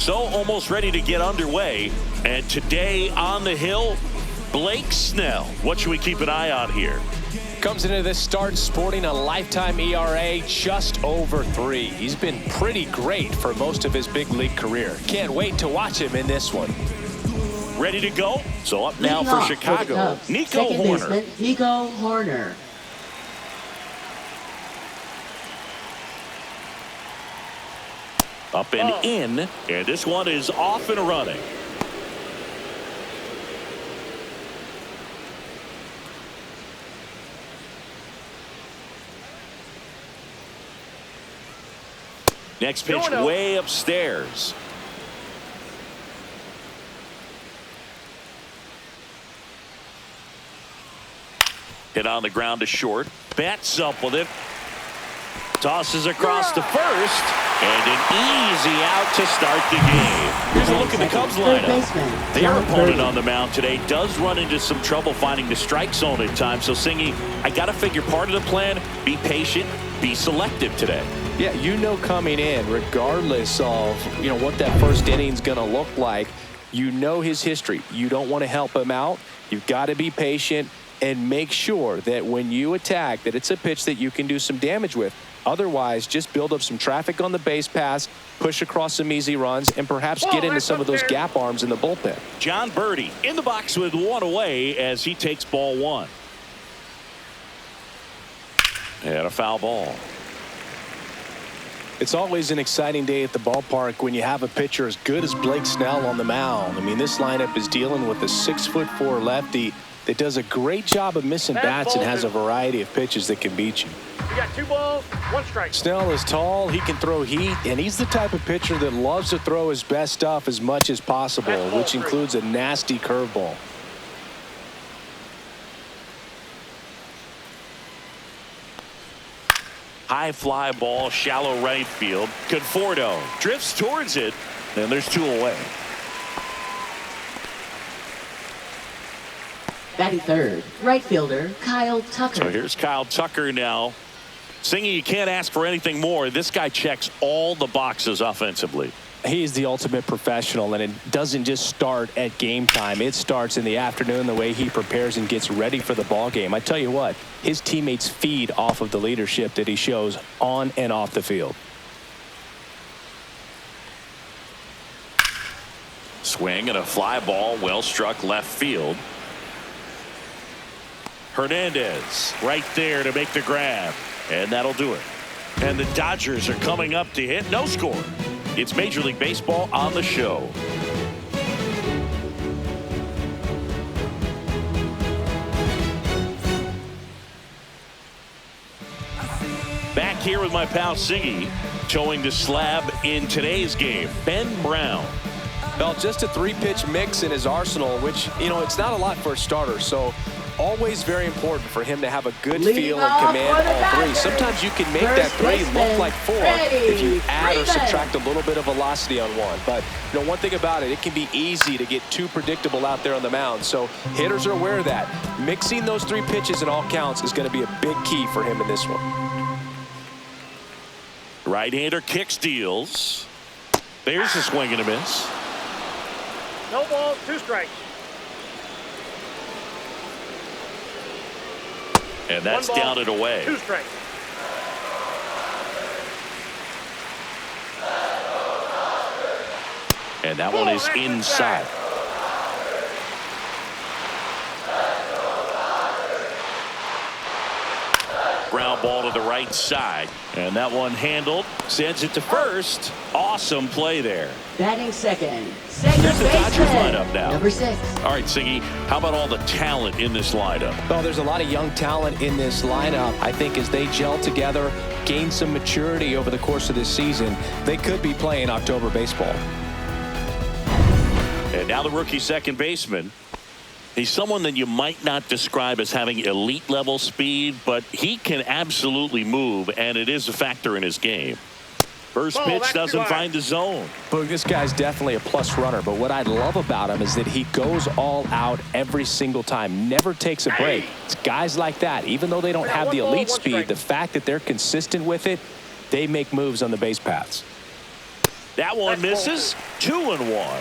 So almost ready to get underway. And today on the hill, Blake Snell. What should we keep an eye on here? Comes into this start sporting a lifetime ERA just over 3. He's been pretty great for most of his big league career. Can't wait to watch him in this one. Ready to go? So up now for Chicago, Nico Horner. Nico Horner. Up and in, and this one is off and running. Next pitch way upstairs. Hit on the ground to short. Bats up with it. Tosses across to first. And an easy out to start the game. Here's a look at the Cubs lineup. Their opponent on the mound today does run into some trouble finding the strike zone at times. So, Singy, I got to figure part of the plan, be patient, be selective today. Yeah, you know coming in, regardless of, what that first inning's going to look like, you know his history. You don't want to help him out. You've got to be patient and make sure that when you attack that it's a pitch that you can do some damage with. Otherwise, just build up some traffic on the base pass, push across some easy runs, and perhaps get into some of those gap arms in the bullpen. John Birdie in the box with one away as he takes ball one. And a foul ball. It's always an exciting day at the ballpark when you have a pitcher as good as Blake Snell on the mound. I mean, this lineup is dealing with a 6'4" lefty that does a great job of missing bats and has a variety of pitches that can beat you. You got 2 balls, 1 strike. Snell is tall, he can throw heat, and he's the type of pitcher that loves to throw his best stuff as much as possible, which includes a nasty curveball. High fly ball, shallow right field. Conforto drifts towards it, and there's 2 away. Batting third, right fielder Kyle Tucker. So here's Kyle Tucker now. Singy, you can't ask for anything more. This guy checks all the boxes offensively. He's the ultimate professional, and it doesn't just start at game time. It starts in the afternoon, the way he prepares and gets ready for the ball game. I tell you what, his teammates feed off of the leadership that he shows on and off the field. Swing and a fly ball, well struck left field. Hernandez right there to make the grab, and that'll do it. And the Dodgers are coming up to hit. No score. It's Major League Baseball on the show. Back here with my pal Singy, towing the slab in today's game, Ben Brown. Well, just a 3-pitch mix in his arsenal, which, it's not a lot for a starter, so always very important for him to have a good feel and command all 3. Sometimes you can make that 3 look like 4 if you add or subtract a little bit of velocity on one. But one thing about it, it can be easy to get too predictable out there on the mound. So hitters are aware of that. Mixing those 3 pitches in all counts is going to be a big key for him in this one. Right-hander kick steals. There's a swing and a miss. No balls, 2 strikes. And that's down and away. 2 strikes. And that one is inside. Ground ball to the right side. And that one handled. Sends it to first. Awesome play there. Batting second. There's the Dodgers lineup now. Number 6. All right, Singy, how about all the talent in this lineup? Well, there's a lot of young talent in this lineup. I think as they gel together, gain some maturity over the course of this season, they could be playing October baseball. And now the rookie second baseman. He's someone that you might not describe as having elite level speed, but he can absolutely move, and it is a factor in his game. First pitch doesn't find the zone. But this guy's definitely a plus runner, but what I love about him is that he goes all out every single time, never takes a break. It's guys like that, even though they don't have the elite speed, the fact that they're consistent with it, they make moves on the base paths. That one That's misses. 2-1.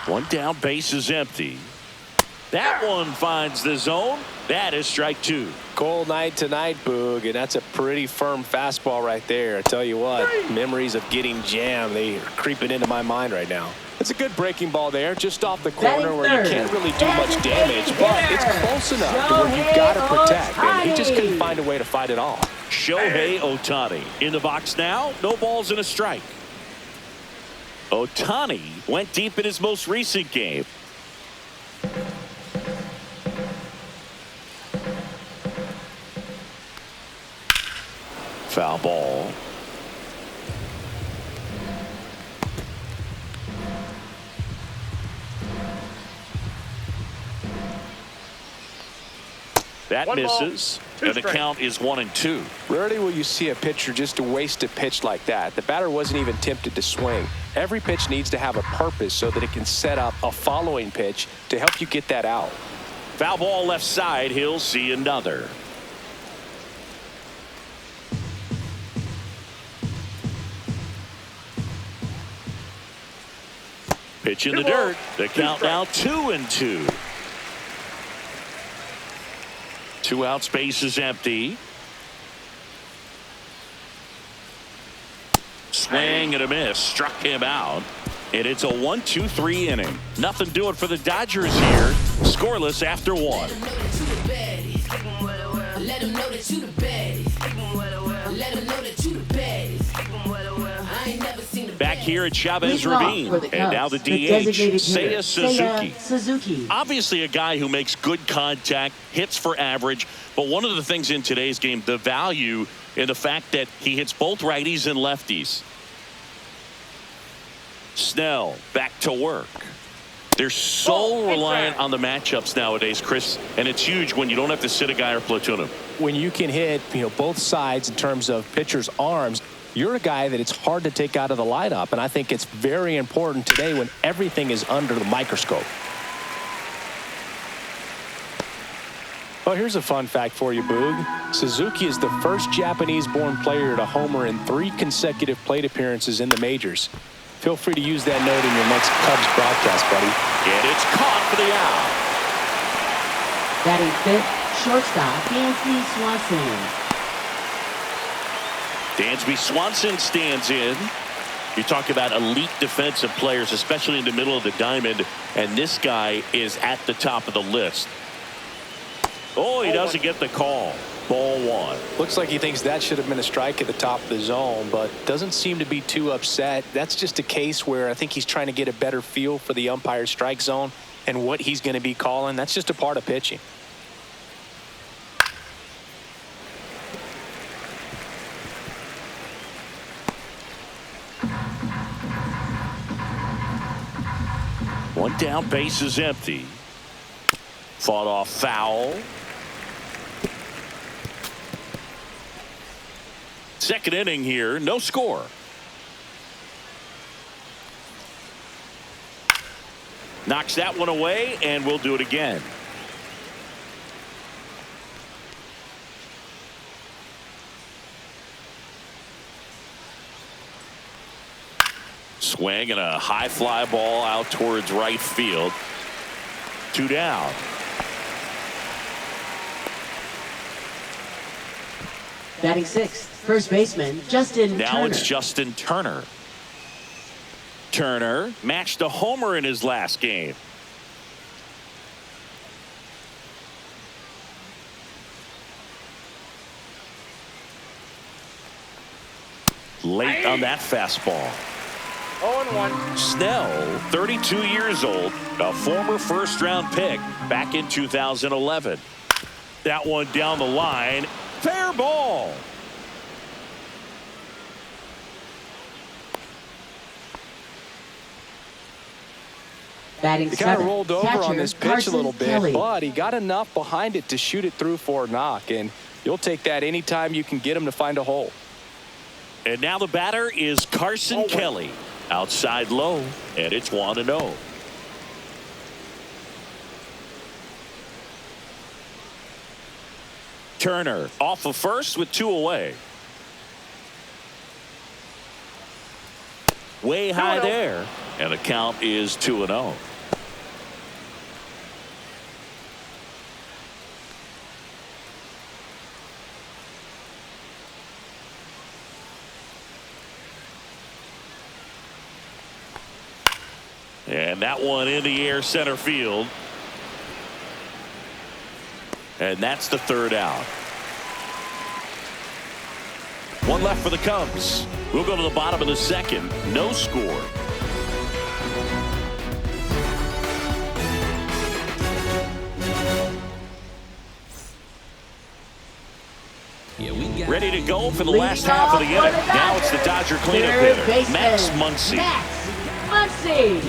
One down, base is empty. That one finds the zone. That is strike 2. Cold night tonight, Boog, and that's a pretty firm fastball right there. I tell you what, memories of getting jammed, they are creeping into my mind right now. It's a good breaking ball there, just off the corner where you can't really do much damage, but it's close enough to where you've got to protect, and he just couldn't find a way to fight it off. Shohei Ohtani in the box now. No balls and a strike. Ohtani went deep in his most recent game. Foul ball. That One ball, misses, two and the strikes. count is 1-2. Rarely will you see a pitcher just to waste a pitch like that. The batter wasn't even tempted to swing. Every pitch needs to have a purpose so that it can set up a following pitch to help you get that out. Foul ball left side. He'll see another. Pitch in the dirt. The count now 2-2. 2 out, space is empty. Swing and a miss. Struck him out. And it's a 1-2-3 inning. Nothing doing for the Dodgers here. Scoreless after 1. Let them know that you the baddest. Let them know that you the baddest. I ain't never seen a Back here at Chavez Leading off Ravine. for the And now the Cubs, DH, designated Seiya hitter, Suzuki. Suzuki. Obviously a guy who makes good contact, hits for average, but one of the things in today's game, the value in the fact that he hits both righties and lefties. Snell back to work. They're so reliant on the matchups nowadays, Chris, and it's huge when you don't have to sit a guy or platoon him. When you can hit, both sides in terms of pitchers' arms, you're a guy that it's hard to take out of the lineup, and I think it's very important today when everything is under the microscope. Well, here's a fun fact for you, Boog. Suzuki is the first Japanese-born player to homer in 3 consecutive plate appearances in the majors. Feel free to use that note in your next Cubs broadcast, buddy. And it's caught for the out. Batting fifth, shortstop, Dansby Swanson. Dansby Swanson stands in. You talk about elite defensive players, especially in the middle of the diamond, and this guy is at the top of the list. Oh, he doesn't get the call. Ball 1. Looks like he thinks that should have been a strike at the top of the zone, but doesn't seem to be too upset. That's just a case where I think he's trying to get a better feel for the umpire's strike zone and what he's going to be calling. That's just a part of pitching. One down, base is empty. Fought off foul. Second inning here, no score. Knocks that one away, and we'll do it again. Swing and a high fly ball out towards right field. 2 down. Batting sixth, first baseman, Justin Now Turner. it's Justin Turner. Turner matched a homer in his last game. Late on that fastball. 0-1. Snell, 32 years old, a former first-round pick back in 2011. That one down the line. Fair ball. Batting He kind of seventh, rolled over catcher, on this pitch Carson a little bit, Kelly. but he got enough behind it to shoot it through for a knock, and you'll take that anytime you can get him to find a hole. And now the batter is Carson Kelly. Outside low, and it's 1-0. Turner off of first with 2 away. Way high there. And the count is 2-0. And that one in the air center field. And that's the 3rd out. One left for the Cubs. We'll go to the bottom of the 2nd. No score. Ready to go for the last half of the inning. Now it's the Dodger cleanup hitter, Max Muncy. Max Muncy.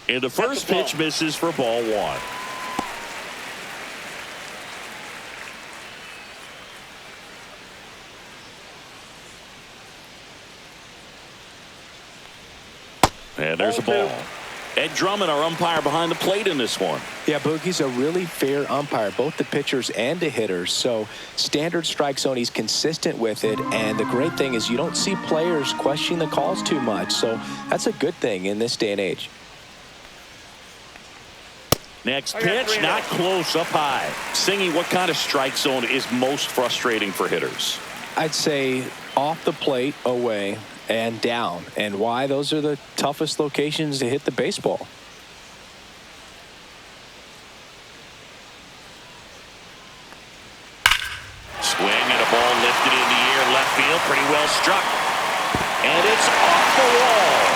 And the first pitch misses for ball 1. And there's a ball. Ed Drummond, our umpire behind the plate in this one. Yeah, Boogie's a really fair umpire, both the pitchers and the hitters. So standard strike zone, he's consistent with it. And the great thing is you don't see players questioning the calls too much. So that's a good thing in this day and age. Next pitch, not close, up high. Singy, what kind of strike zone is most frustrating for hitters? I'd say off the plate, away, and down. And why? Those are the toughest locations to hit the baseball. Swing and a ball lifted in the air, left field, pretty well struck. And it's off the wall.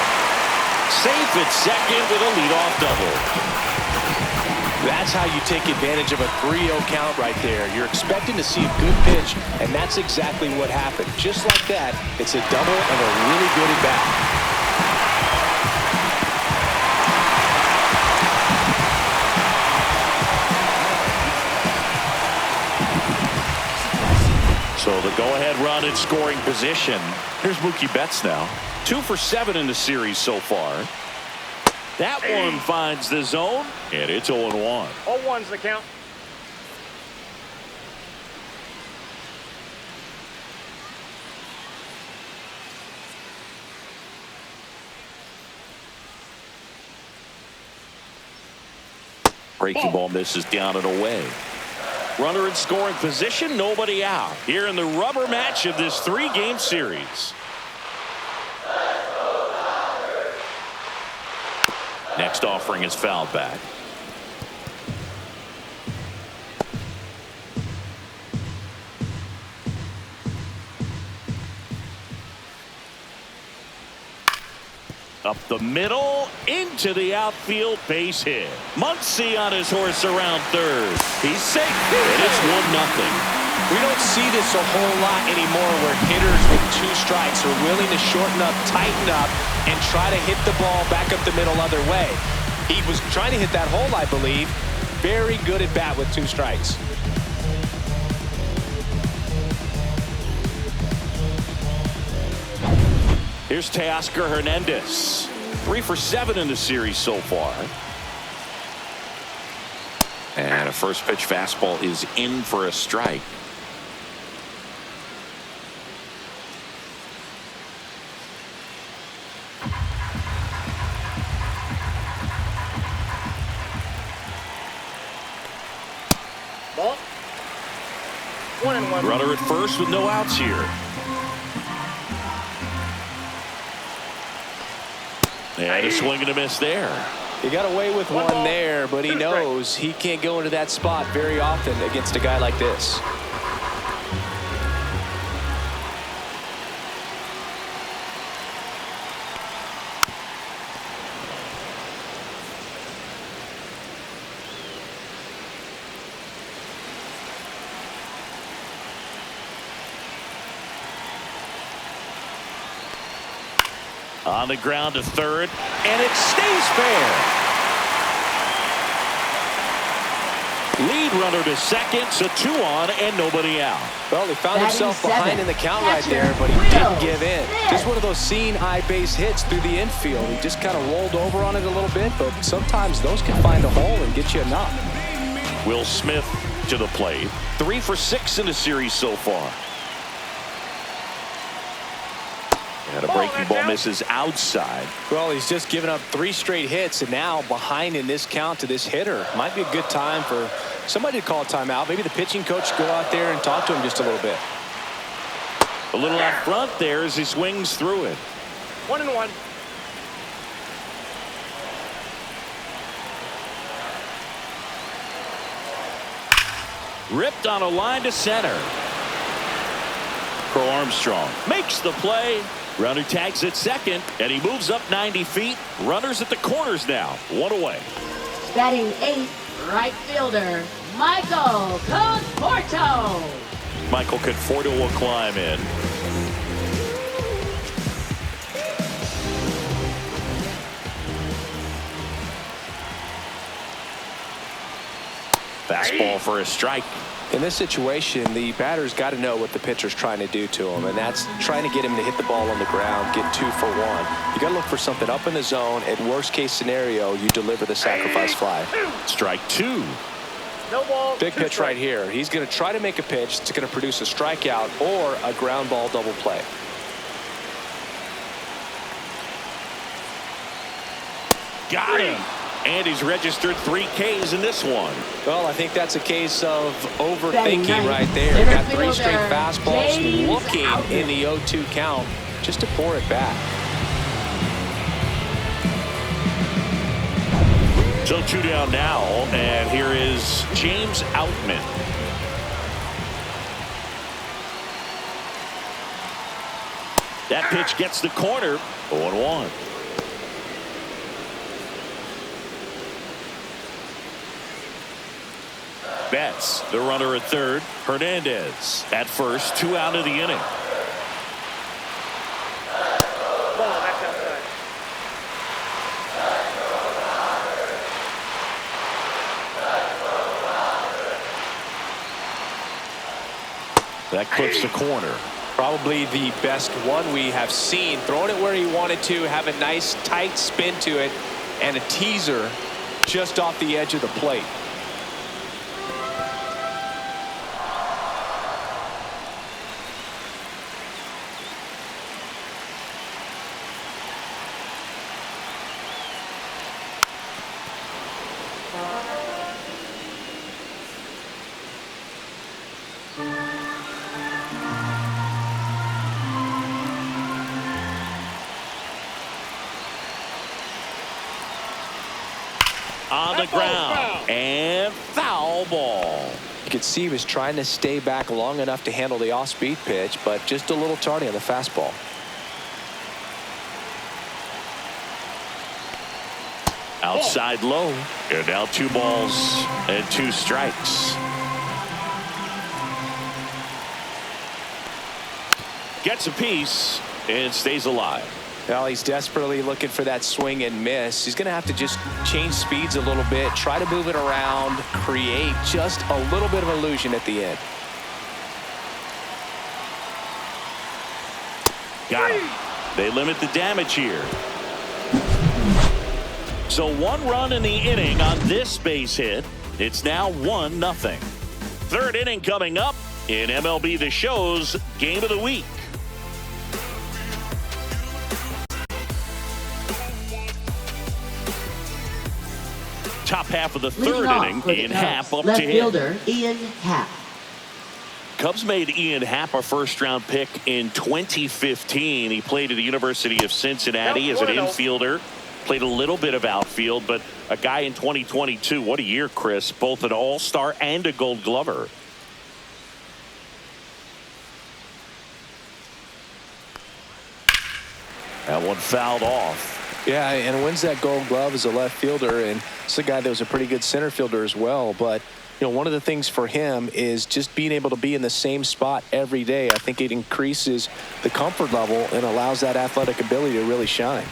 Safe at second with a leadoff double. That's how you take advantage of a 3-0 count right there. You're expecting to see a good pitch, and that's exactly what happened. Just like that, it's a double and a really good at-bat. So the go-ahead run in scoring position. Here's Mookie Betts now. 2 for 7 in the series so far. That one finds the zone, and it's 0-1. 0-1's the count. Breaking ball misses down and away. Runner in scoring position, nobody out. Here in the rubber match of this 3-game series. Next offering is fouled back. Up the middle, into the outfield, base hit. Muncy on his horse around third. He's safe, and it's 1-0. We don't see this a whole lot anymore where hitters with 2 strikes are willing to shorten up, tighten up, and try to hit the ball back up the middle other way. He was trying to hit that hole, I believe. Very good at bat with 2 strikes. Here's Teoscar Hernandez. 3 for 7 in the series so far. And a first pitch fastball is in for a strike. Ball. 1-1. Runner at first with no outs here. And a swing and a miss there. He got away with one there, but he knows he can't go into that spot very often against a guy like this. On the ground to third, and it stays fair. Lead runner to second, so 2 on and nobody out. Well, he found himself Batting behind seven. in the count right Catcher, there, but he Will didn't give in. Smith. Just one of those seeing eye base hits through the infield. He just kind of rolled over on it a little bit, but sometimes those can find a hole and get you a knock. Will Smith to the plate. 3 for 6 in the series so far. And a breaking ball misses outside. Well, he's just given up 3 straight hits, and now behind in this count to this hitter. Might be a good time for somebody to call a timeout. Maybe the pitching coach go out there and talk to him just a little bit. A little out front there as he swings through it. 1-1. Ripped on a line to center. Crow Armstrong makes the play. Runner tags at second, and he moves up 90 feet. Runners at the corners now. 1 away. Batting 8th, right fielder, Michael Conforto. Michael Conforto will climb in. Fastball for a strike. In this situation, the batter's got to know what the pitcher's trying to do to him, and that's trying to get him to hit the ball on the ground, get 2 for 1. You got to look for something up in the zone. At worst case scenario, you deliver the sacrifice fly. Strike 2. No ball. Big 2 pitch right strikes. here. He's going to try to make a pitch that's going to produce a strikeout or a ground ball double play. Got him. And he's registered 3 Ks in this one. Well, I think that's a case of overthinking Batting ninth, right there. center Got 3 straight fielder, fastballs James looking Outman. in the 0-2 count just to pour it back. So 2 down now, and here is James Outman. That pitch gets the corner. 0-1. Betts, the runner at third. Hernandez at first. 2 out of the inning. Ball, that's outside. That clips the corner. Probably the best one we have seen. Throwing it where he wanted to, have a nice tight spin to it, and a teaser just off the edge of the plate. On the ground. And foul ball. You could see he was trying to stay back long enough to handle the off-speed pitch, but just a little tardy on the fastball. Outside low. And now 2 balls and 2 strikes. Gets a piece and stays alive. Well, he's desperately looking for that swing and miss. He's going to have to just change speeds a little bit, try to move it around, create just a little bit of illusion at the end. Got him. They limit the damage here. So 1 run in the inning on this base hit. It's now 1-0. Third inning coming up in MLB The Show's Game of the Week. Top half of the Leading third off inning, for the Ian Cubs, Happ up left to hit. fielder Ian Happ. Cubs made Ian Happ a first-round pick in 2015. He played at the University of Cincinnati as an infielder. Played a little bit of outfield, but a guy in 2022. What a year, Chris. Both an all-star and a Gold Glover. That one fouled off. Yeah, and wins that Gold Glove as a left fielder, and it's a guy that was a pretty good center fielder as well. But you know, one of the things for him is just being able to be in the same spot every day. I think it increases the comfort level and allows that athletic ability to really shine.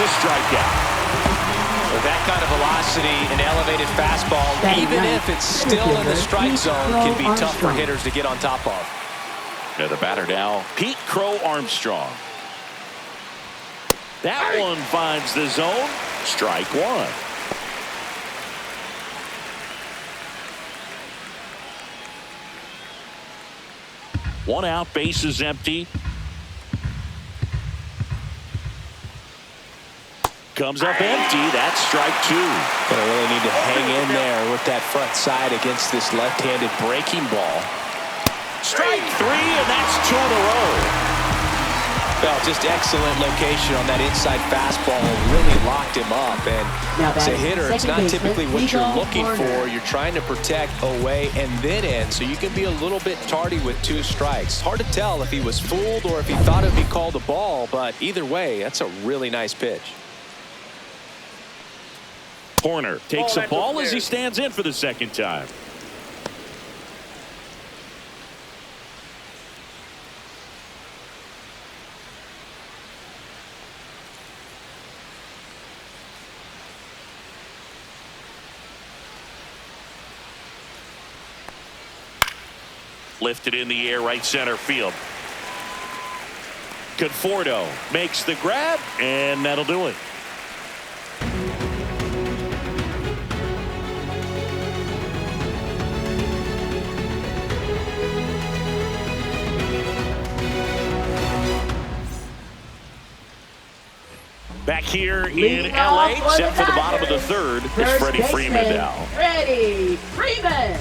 a strikeout. With that kind of velocity, an elevated fastball, even if it's still in the strike zone, can be tough for hitters to get on top of. And the batter now, Pete Crow Armstrong. That one finds the zone. Strike one. One out, bases empty. Comes up empty. That's strike two. Gonna really need to hang in there with that front side against this left-handed breaking ball. Strike three, and that's two in a row. Well, just excellent location on that inside fastball. Really locked him up. And as a hitter, it's not typically what you're looking for. You're trying to protect away and then in, so you can be a little bit tardy with two strikes. Hard to tell if he was fooled or if he thought it would be called a ball, but either way, that's a really nice pitch. Corner takes a ball as he stands in for the second time. Lifted in the air, right center field. Conforto makes the grab, and that'll do it. Back here in LA, set for the bottom of the third, is Freddie Freeman now. Freddie Freeman.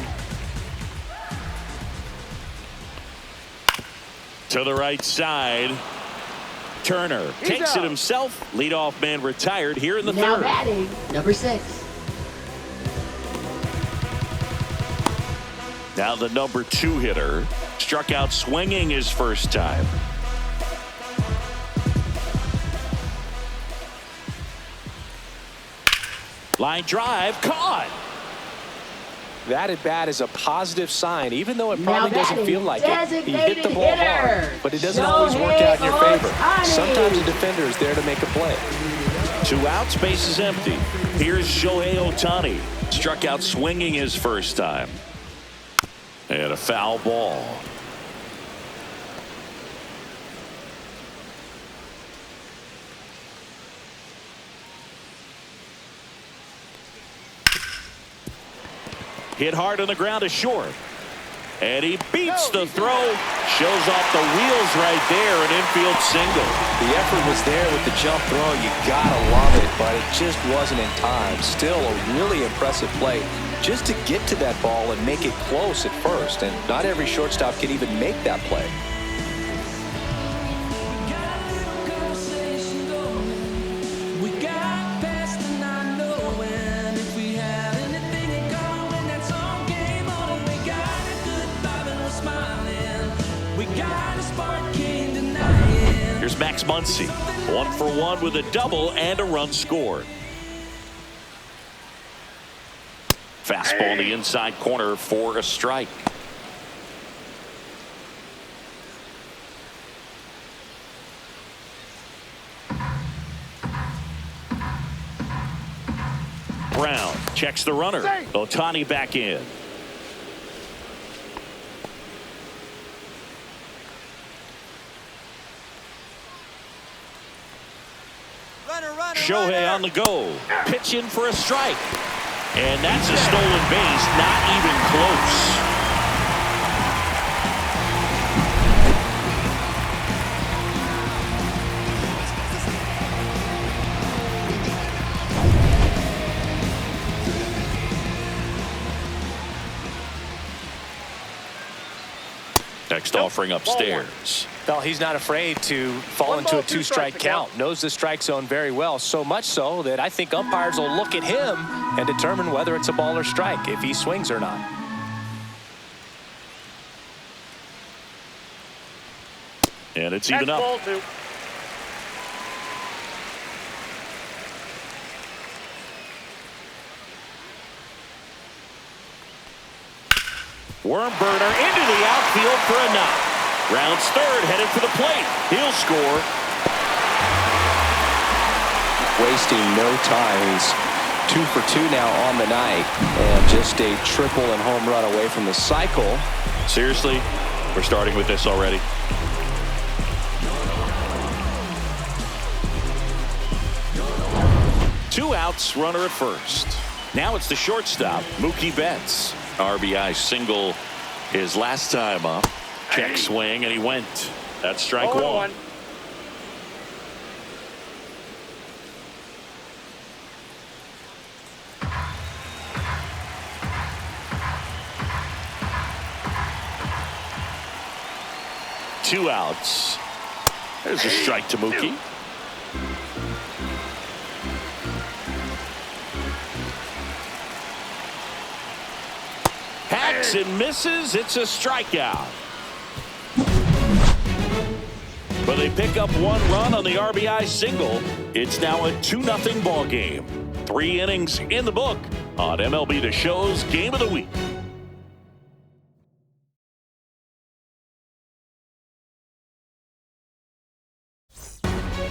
To the right side. Turner takes it himself. Leadoff man retired here in the Now third. batting, number 6. Now the number 2 hitter. Struck out swinging his first time. Line drive, caught. That at bat is a positive sign, even though it probably doesn't feel like it. He hit the ball hard, but it doesn't always work out in your favor. Sometimes a defender is there to make a play. 2 outs, bases empty. Here's Shohei Ohtani. Struck out swinging his first time. And a foul ball. Hit hard on the ground to short. And he beats the throw. Shows off the wheels right there. An infield single. The effort was there with the jump throw. You gotta love it, but it just wasn't in time. Still a really impressive play just to get to that ball and make it close at first. And not every shortstop can even make that play. Here's Max Muncy. 1 for 1 with a double and a run scored. Fastball in the inside corner for a strike. Brown checks the runner. Ohtani back in. Shohei on the go. Pitch in for a strike. And that's a stolen base. Not even close. Next offering upstairs. Well, he's not afraid to fall into a 2-strike count. Knows the strike zone very well. So much so that I think umpires will look at him and determine whether it's a ball or strike, if he swings or not. And it's even up. Ball 2. Worm burner into the outfield for a knock. Rounds third, headed for the plate. He'll score. wasting no time. He's 2 for 2 now on the night, and just a triple and home run away from the cycle. Seriously, we're starting with this already. Two outs, runner at first. Now it's the shortstop, Mookie Betts. RBI single his last time up. Check swing, and he went. That's strike one. 0-1. Two outs. There's a strike to Mookie. Hacks and misses. It's a strikeout. But they pick up one run on the RBI single. It's now a 2-0 ball game. 3 innings in the book on MLB The Show's Game of the Week.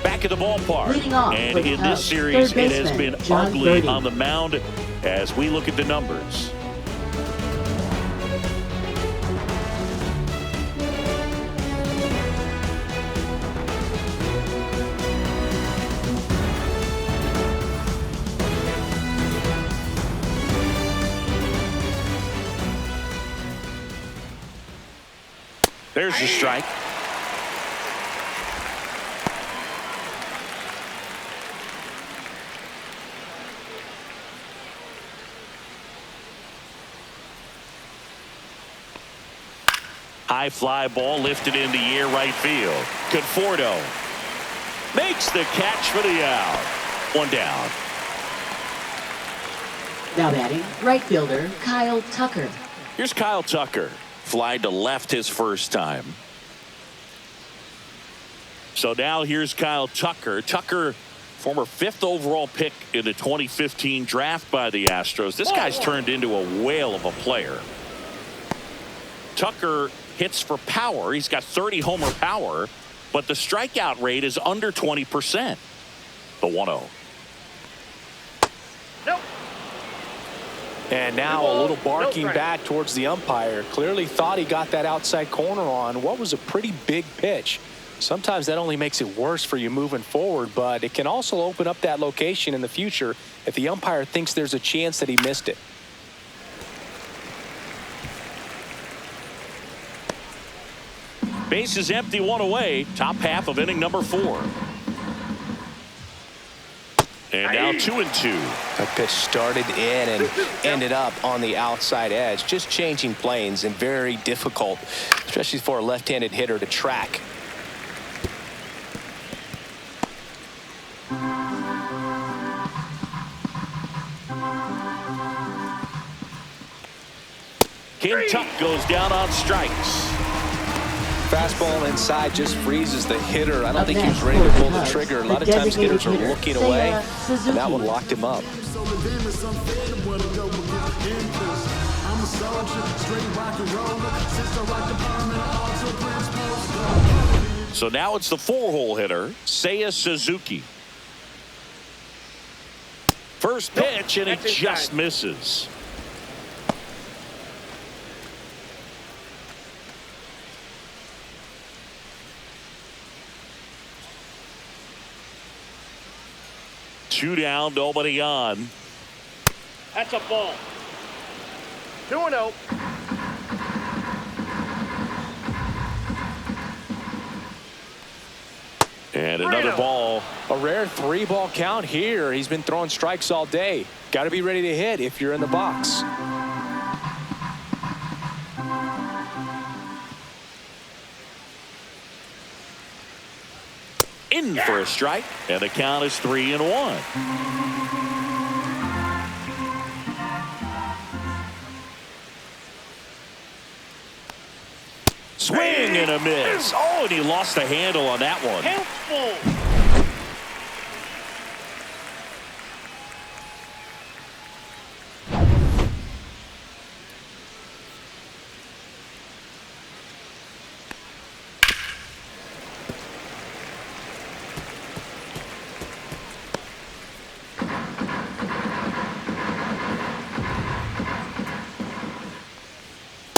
Back at the ballpark. And in this series, it has been ugly on the mound as we look at the numbers. There's the strike. High fly ball lifted in the air, right field. Conforto makes the catch for the out. One down. Now batting, right fielder Kyle Tucker. Here's Kyle Tucker. Fly to left his first time. So now here's Kyle Tucker. Tucker, former 5th overall pick in the 2015 draft by the Astros. This guy's turned into a whale of a player. Tucker hits for power. He's got 30 homer power, but the strikeout rate is under 20%. The 1-0. Nope. And now a little barking back towards the umpire. Clearly thought he got that outside corner on what was a pretty big pitch. Sometimes that only makes it worse for you moving forward, but it can also open up that location in the future if the umpire thinks there's a chance that he missed it. Base is empty, 1 away. Top half of inning number 4. And now 2-2. That pitch started in and ended up on the outside edge. Just changing planes and very difficult, especially for a left-handed hitter to track. King Tuck goes down on strikes. Fastball inside just freezes the hitter. I don't think he was ready to pull the trigger. A lot of times hitters are looking away, and that one locked him up. So now it's the 4-hole hitter, Seiya Suzuki. First pitch, and it just misses. Two down, nobody on. That's a ball. 2-0. And another ball. A rare 3-ball count here. He's been throwing strikes all day. Got to be ready to hit if you're in the box. In for a strike, and the count is 3-1. Swing and a miss. Oh, and he lost the handle on that one. Helpful.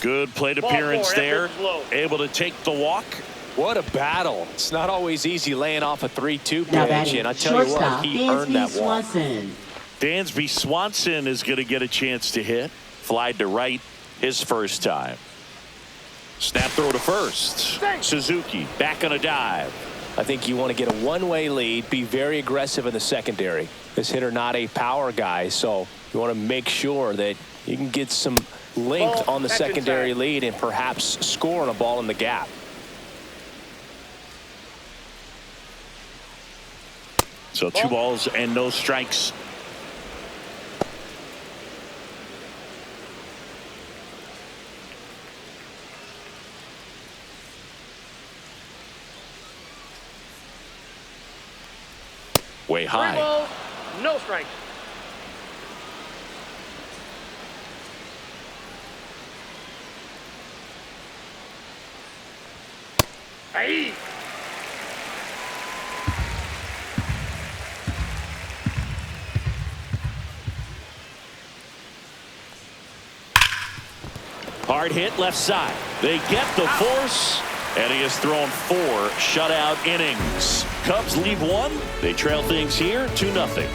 Good plate Ball appearance four, there. effort low. Able to take the walk. What a battle. It's not always easy laying off a 3-2 Now pitch, batting, and I tell you shortstop, what, he earned that Dansby walk. Swanson. Dansby Swanson is going to get a chance to hit. Flied to right his first time. Snap throw to first. Suzuki back on a dive. I think you want to get a one-way lead, be very aggressive in the secondary. This hitter not a power guy, so you want to make sure that you can get some length on the secondary lead and perhaps score on a ball in the gap. So 2 balls and no strikes. Way 3 high. balls, no strikes. Hey. Hard hit left side. They get the force, and he has thrown 4 shutout innings. Cubs lead 1. They trail things here 2-0.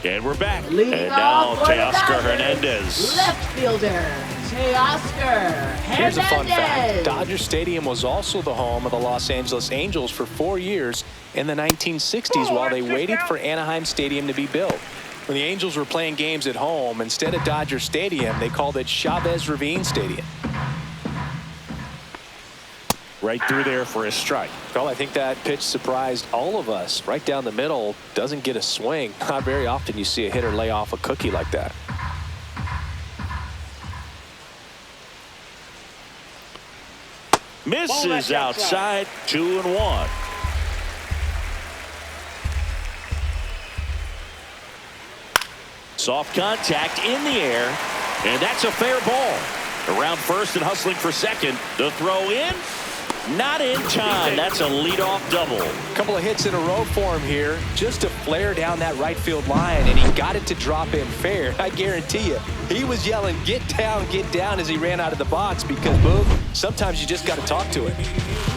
And we're back. Leading And now off for the Teoscar Dodgers, Hernandez. left fielder, Teoscar Hernandez. Here's a fun fact. Dodger Stadium was also the home of the Los Angeles Angels for 4 years in the 1960s while they waited for Anaheim Stadium to be built. When the Angels were playing games at home, instead of Dodger Stadium, they called it Chavez Ravine Stadium. Right through there for a strike. Well, I think that pitch surprised all of us. Right down the middle, doesn't get a swing. Not very often you see a hitter lay off a cookie like that. Misses outside. 2-1. Soft contact in the air, and that's a fair ball. Around first and hustling for second. The throw in. Not in time. That's a leadoff double. A couple of hits in a row for him here, just to flare down that right field line, and he got it to drop in fair. I guarantee you, he was yelling, get down, as he ran out of the box because, Boog, sometimes you just got to talk to it.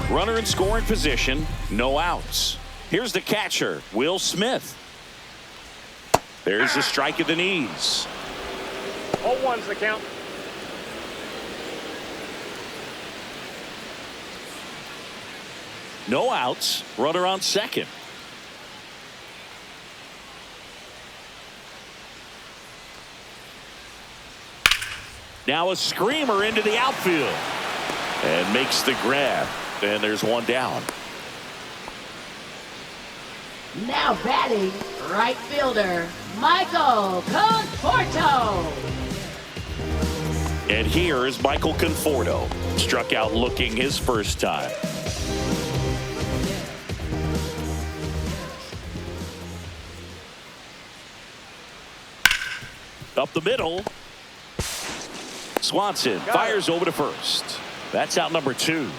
Runner in scoring position, no outs. Here's the catcher, Will Smith. There's the strike at the knees. 0-1's the count. No outs. Runner on second. Now a screamer into the outfield. And makes the grab. And there's one down. Now batting, right fielder, Michael Conforto. And here is Michael Conforto. Struck out looking his first time. Up the middle. Swanson fires over to first. That's out number 2.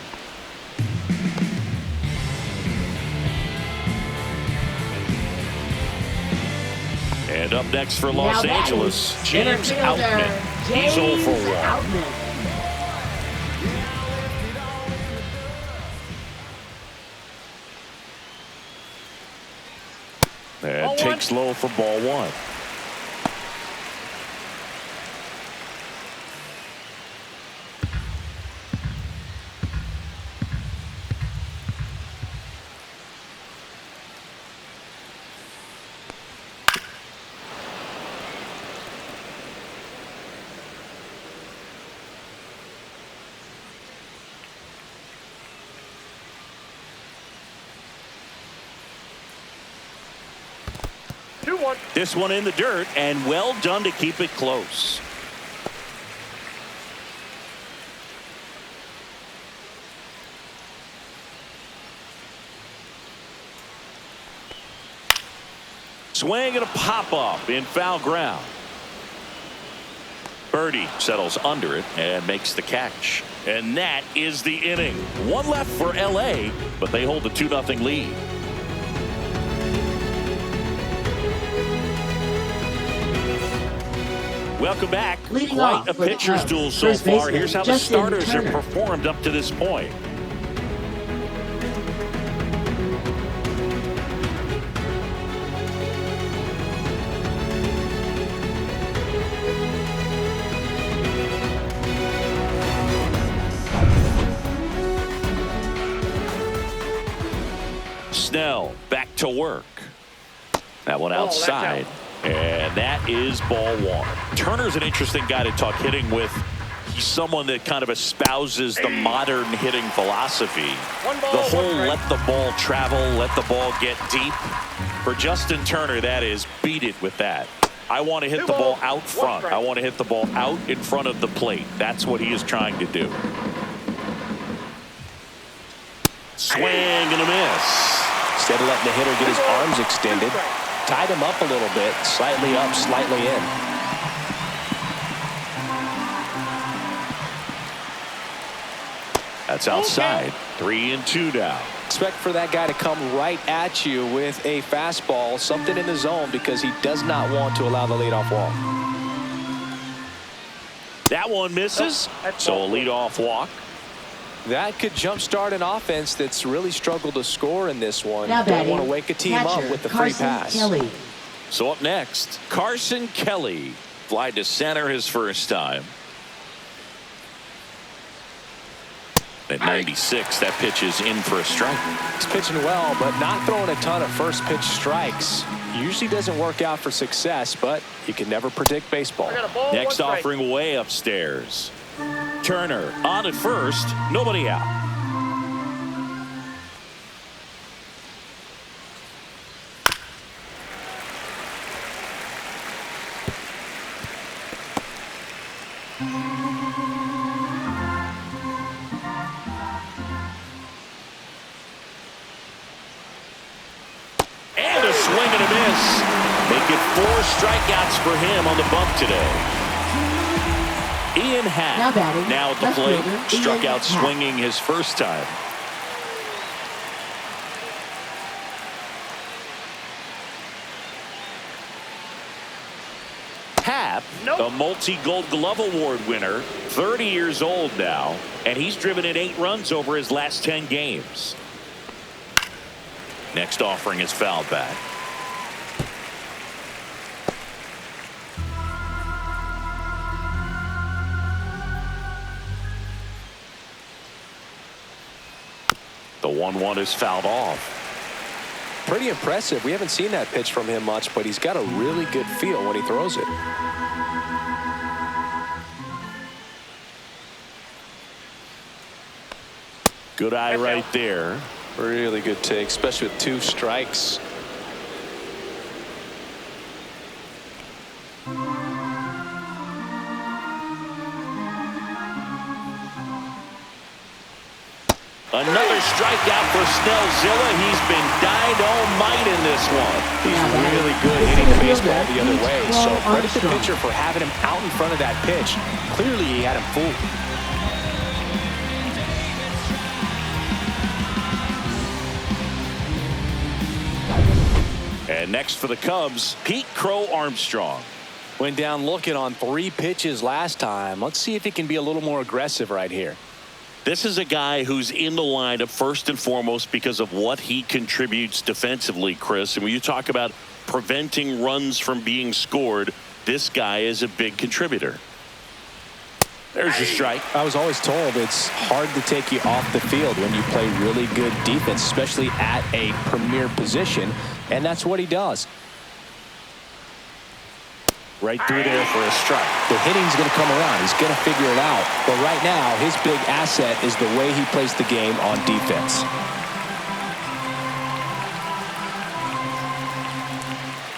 And up next for Los Angeles, James Outman. He's 0 for 1. And takes low for ball 1. This one in the dirt, and well done to keep it close. Swing and a pop-up in foul ground. Birdie settles under it and makes the catch. And that is the inning. One left for L.A., but they hold the 2-0 lead. Welcome back. Leading Quite off a for the pitcher's Cubs, duel so first far. baseman, Here's how the Justin starters have Turner. performed up to this point. Snell back to work. That one outside. And that is ball one. Turner's an interesting guy to talk hitting with. He's someone that kind of espouses the modern hitting philosophy. The whole let the ball travel, let the ball get deep. For Justin Turner, that is beat it with that. I want to hit the ball out front. I want to hit the ball out in front of the plate. That's what he is trying to do. Swing and a miss. Instead of letting the hitter get his arms extended, tied him up a little bit, slightly up, slightly in. That's outside. 3-2 now. Expect for that guy to come right at you with a fastball, something in the zone, because he does not want to allow the leadoff walk. That one misses. So a leadoff walk. That could jumpstart an offense that's really struggled to score in this one. Now Don't batting, want to wake a team catcher, up with the Carson free pass. Kelly. So up next, Carson Kelly. Fly to center his first time. At 96, that pitch is in for a strike. He's pitching well, but not throwing a ton of first pitch strikes. Usually doesn't work out for success, but you can never predict baseball. Next offering way upstairs. Turner on at first, nobody out. And a swing and a miss. Make it 4 strikeouts for him on the bump today. Ian Happ Now batting, now at the left plate, fielder, struck Ian out Happ. swinging his first time. Happ, a multi-Gold Glove Award winner, 30 years old now, and he's driven in 8 runs over his last 10 games. Next offering is fouled back. The 1-1 is fouled off. Pretty impressive. We haven't seen that pitch from him much, but he's got a really good feel when he throws it. Good eye right there. Really good take, especially with 2 strikes. Another strikeout for Snellzilla. He's been dynamite in this one. He's really good hitting the baseball the other way. So credit the pitcher for having him out in front of that pitch. Clearly he had him fooled. And next for the Cubs, Pete Crow Armstrong. Went down looking on 3 pitches last time. Let's see if he can be a little more aggressive right here. This is a guy who's in the lineup first and foremost because of what he contributes defensively, Chris. And when you talk about preventing runs from being scored, this guy is a big contributor. There's your strike. I was always told it's hard to take you off the field when you play really good defense, especially at a premier position, and that's what he does. Right through there for a strike. The hitting's going to come around. He's going to figure it out. But right now, his big asset is the way he plays the game on defense.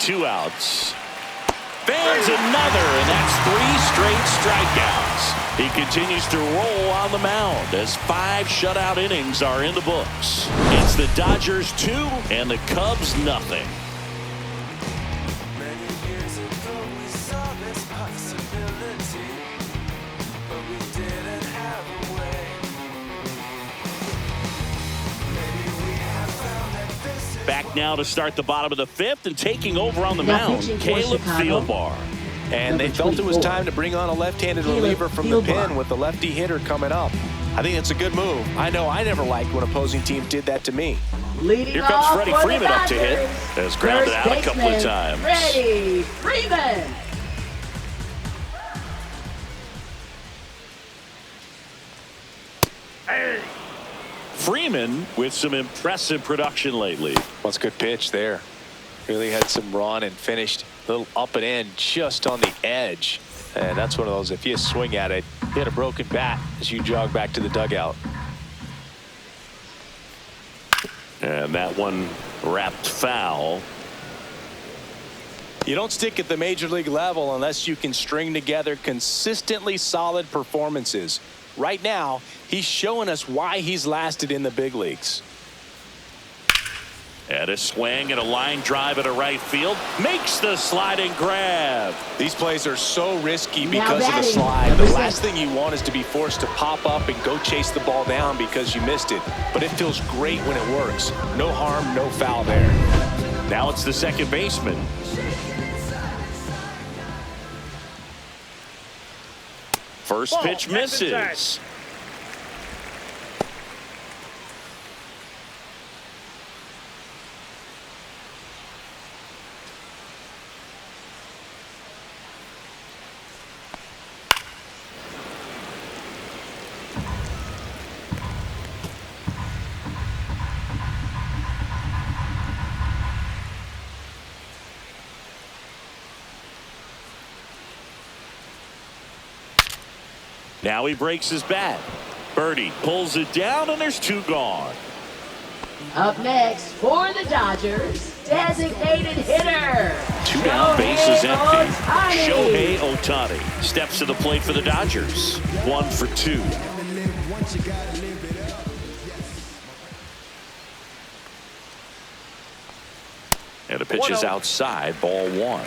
2 outs. Fans another, and that's 3 straight strikeouts. He continues to roll on the mound as 5 shutout innings are in the books. It's the Dodgers 2 and the Cubs nothing. Back now to start the bottom of the 5th and taking over on the Now mound, pitching for Caleb Chicago, Thielbar. And they felt it was time to bring on a left-handed reliever from the pen with the lefty hitter coming up. I think it's a good move. I know I never liked when opposing teams did that to me. Here comes Freddie Freeman up to hit. Has grounded out a couple of times. Freddie Freeman. Freeman with some impressive production lately. Well, it's a good pitch there. Really had some run and finished a little up and in just on the edge. And that's one of those, if you swing at it, hit a broken bat as you jog back to the dugout. And that one wrapped foul. You don't stick at the major league level unless you can string together consistently solid performances. Right now, he's showing us why he's lasted in the big leagues. And a swing and a line drive at a right field. Makes the sliding grab. These plays are so risky because of the slide. The last thing you want is to be forced to pop up and go chase the ball down because you missed it. But it feels great when it works. No harm, no foul there. Now it's the second baseman. First pitch misses. Now he breaks his bat. Birdie pulls it down, and there's two gone. Up next for the Dodgers, designated hitter. Two down, bases empty. Ohtani. Shohei Ohtani steps to the plate for the Dodgers. 1 for 2. And the pitch is outside, ball 1.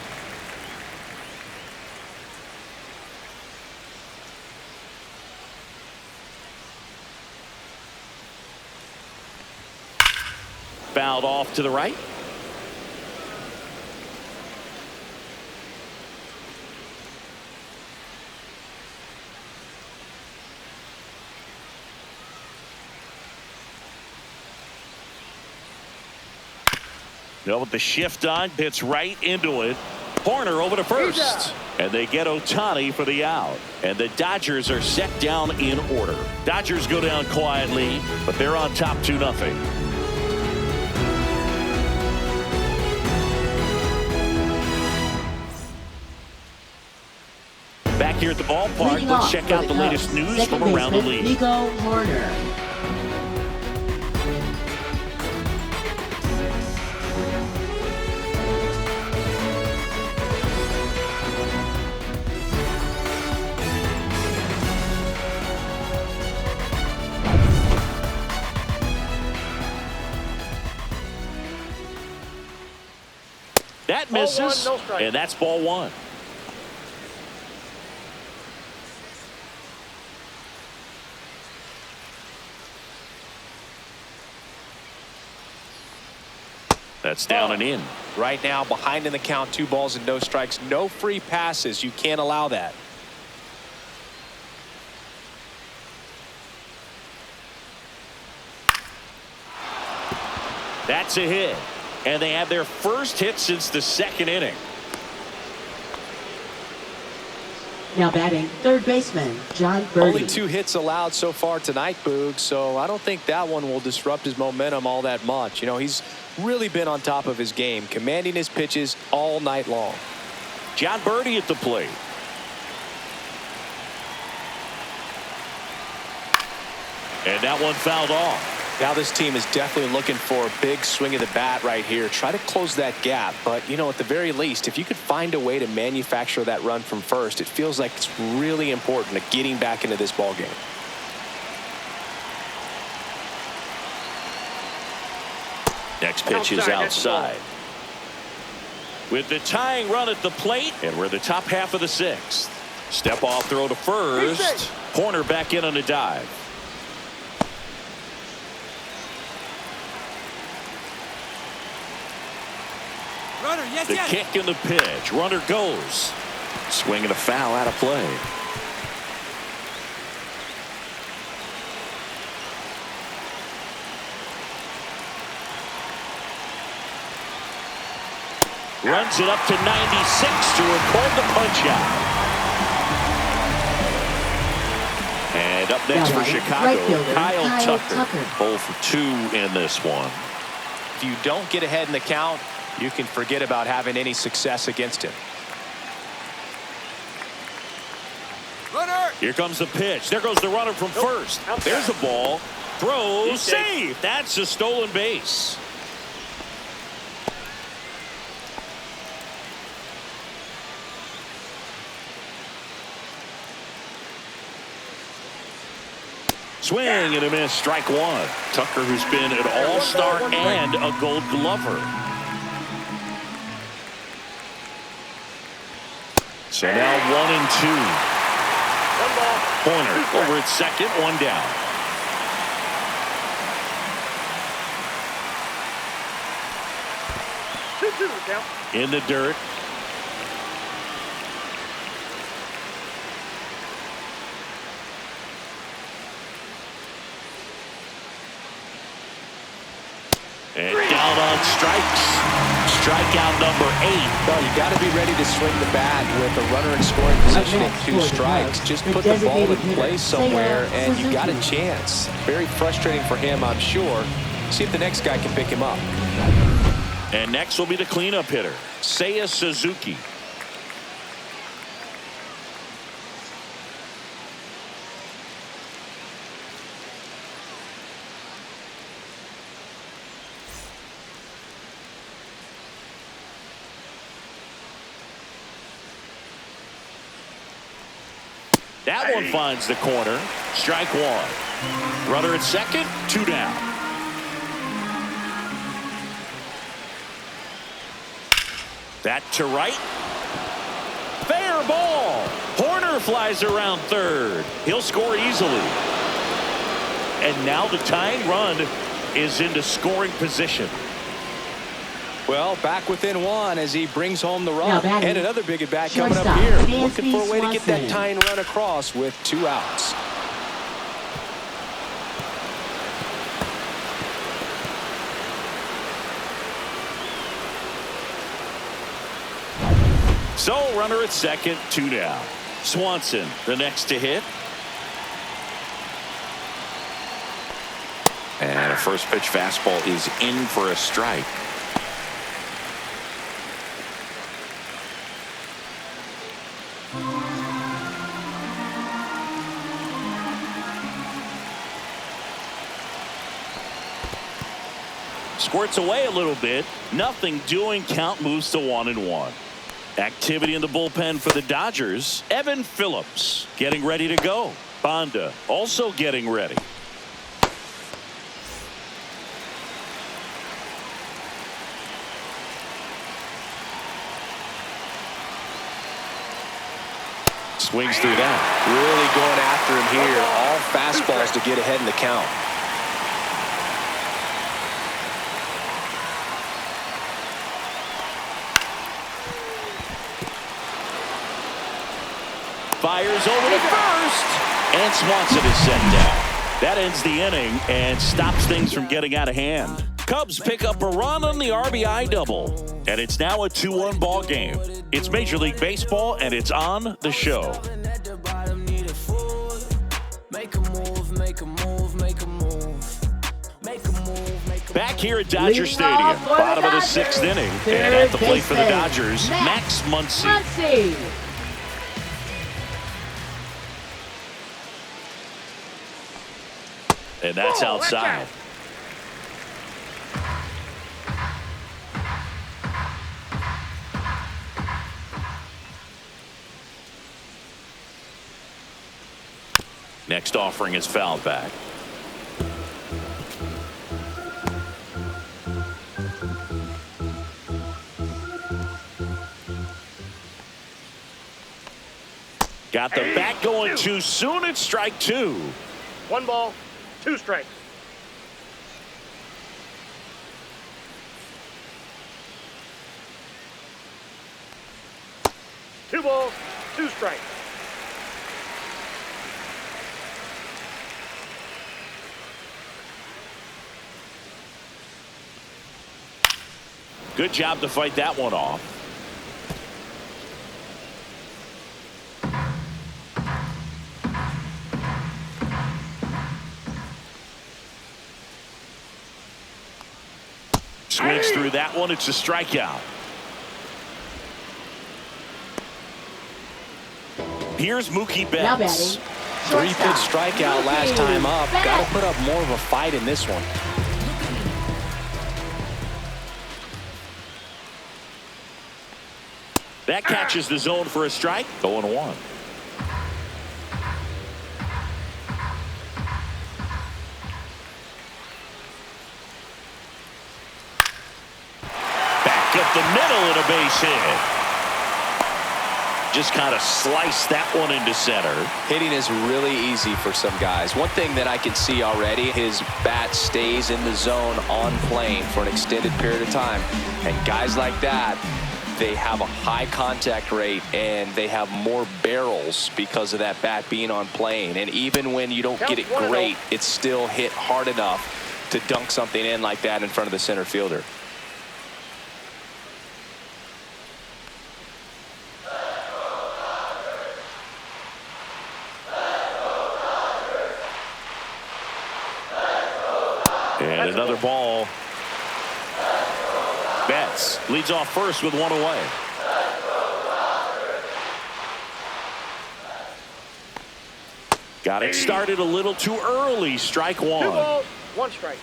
Fouled off to the right. Now with the shift on, hits right into it. Corner over to first. And they get Ohtani for the out. And the Dodgers are set down in order. Dodgers go down quietly, but they're on top 2-0. Back here at the ballpark, let's check out the latest news from around the league. Nico Horner. That misses, Ball 1, no strike. and that's ball 1. That's down and in. Right now, behind in the count, 2 balls and no strikes. No free passes. You can't allow that. That's a hit. And they have their first hit since the second inning. Now batting, third baseman, John Birdie. Only 2 hits allowed so far tonight, Boog, so I don't think that one will disrupt his momentum all that much. You know, he's really been on top of his game, commanding his pitches all night long. John Birdie at the plate. And that one fouled off. Now this team is definitely looking for a big swing of the bat right here. Try to close that gap. But, you know, at the very least, if you could find a way to manufacture that run from first, it feels like it's really important to getting back into this ball game. Next pitch is outside. With the tying run at the plate, and we're the top half of the 6th. Step off throw to first. Corner back in on a dive. Runner, yes, The kick and the pitch. Runner goes. Swing and a foul out of play. Runs it up to 96 to record the punch out. And up next for Chicago, Kyle Tucker. 0 for 2 in this one. If you don't get ahead in the count, you can forget about having any success against him. Runner. Here comes the pitch. There goes the runner from first. There's the ball. Throw, save. That's a stolen base. Swing and a miss, strike one. Tucker, who's been an all-star and a gold glover. So now 1 and 2. Pointer over at second, 1 down. In the dirt. And down on strikes. Strikeout number 8. Well, you got to be ready to swing the bat with a runner in scoring position and 2 strikes. Just put the ball in place somewhere, and you got a chance. Very frustrating for him, I'm sure. See if the next guy can pick him up. And next will be the cleanup hitter, Seiya Suzuki. That one finds the corner. Strike one. Runner at second, 2 down. That to right. Fair ball. Horner flies around third. He'll score easily. And now the tying run is into scoring position. Well, back within 1 as he brings home the run. And another big at bat coming up Shortstop, here. Dansby Looking for a way to get that Swanson. tying run across with 2 outs. So runner at second, 2 down. Swanson, the next to hit. And a first pitch fastball is in for a strike. Squirts away a little bit. Nothing doing. Count moves to 1-1. Activity in the bullpen for the Dodgers. Evan Phillips getting ready to go. Bonda also getting ready. Swings through that. Really going after him here. All fastballs to get ahead in the count. Fires over to first. And Swanson is set down. That ends the inning and stops things from getting out of hand. Cubs pick up a run on the RBI double. And it's now a 2-1 ball game. It's Major League Baseball, and it's on the show. Back here at Dodger Stadium, bottom of the 6th inning. And at the plate for the Dodgers, Max Muncy. And that's outside. Next offering is fouled back. Got the bat going too soon. It's strike 2. 1 ball, 2 strikes. 2 balls, 2 strikes. Good job to fight that one off. Swings through that one. It's a strikeout. Here's Mookie Now Betts. batting. 3-pitch strikeout last time up. Betts. Got to put up more of a fight in this one. That catches the zone for a strike. 0-1. Back up the middle and a base hit. Just kind of sliced that one into center. Hitting is really easy for some guys. One thing that I can see already, his bat stays in the zone on plane for an extended period of time. And guys like that, they have a high contact rate and they have more barrels because of that bat being on plane. And even when you don't get it great, it's still hit hard enough to dunk something in like that in front of the center fielder. And another ball. Betts leads off first with 1 away. Got it started a little too early. Strike 1. 2 balls, 1 strike.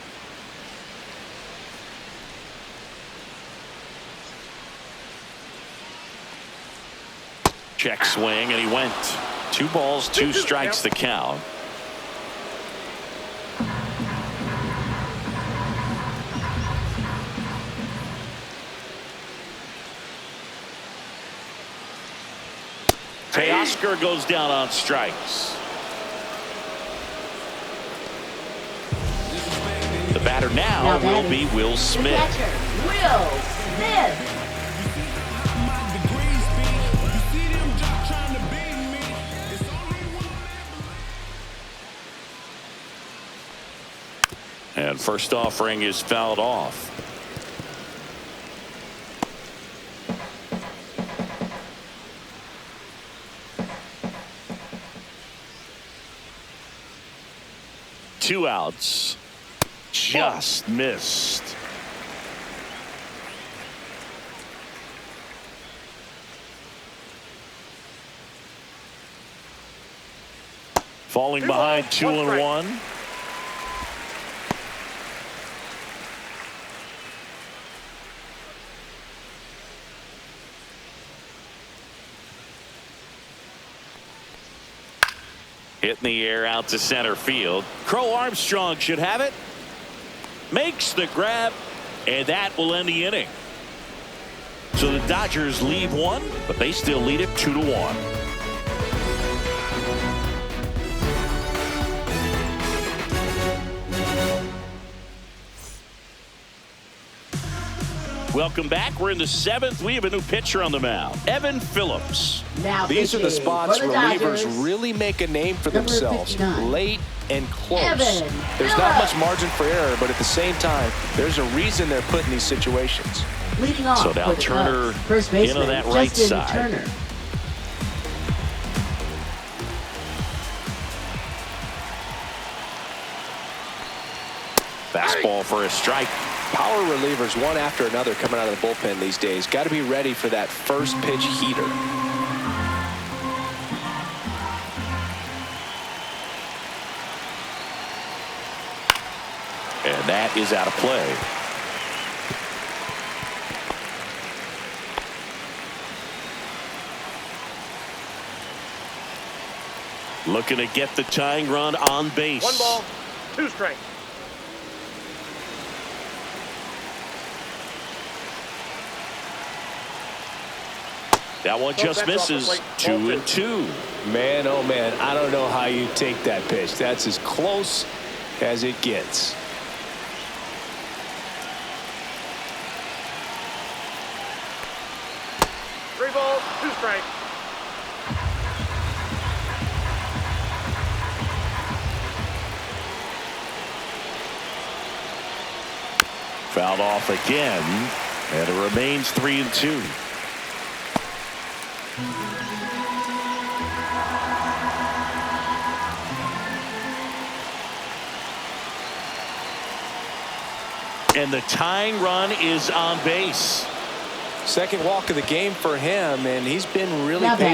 Check swing, and he went. 2 balls, 2 strikes the count. Teoscar goes down on strikes. The batter now will be Will The Smith. catcher, Will Smith. And first offering is fouled off. Two outs. Just missed. Falling 2 behind balls, 2 1 and strike. 1. Hit in the air out to center field. Crow Armstrong should have it. Makes the grab, and that will end the inning. So the Dodgers leave 1, but they still lead it 2-1. Welcome back. We're in the 7th. We have a new pitcher on the mound, Evan Phillips. Now These are the pitching spots for the relievers Dodgers. really make a name for Number themselves. 59. Late and close. Evan There's not Phillips. much margin for error, but at the same time, there's a reason they're put in these situations. Leading off So now for the Turner Cubs, first in on baseman that right Justin side. Turner. Fastball for a strike. Power relievers, one after another, coming out of the bullpen these days. Got to be ready for that first pitch heater. And that is out of play. Looking to get the tying run on base. 1 ball, 2 strikes. That one just misses. 2-2. Man, oh man, I don't know how you take that pitch. That's as close as it gets. Three balls, 2 strikes. Fouled off again, and it remains 3-2. And the tying run is on base. Second walk of the game for him, and he's been really Now patient.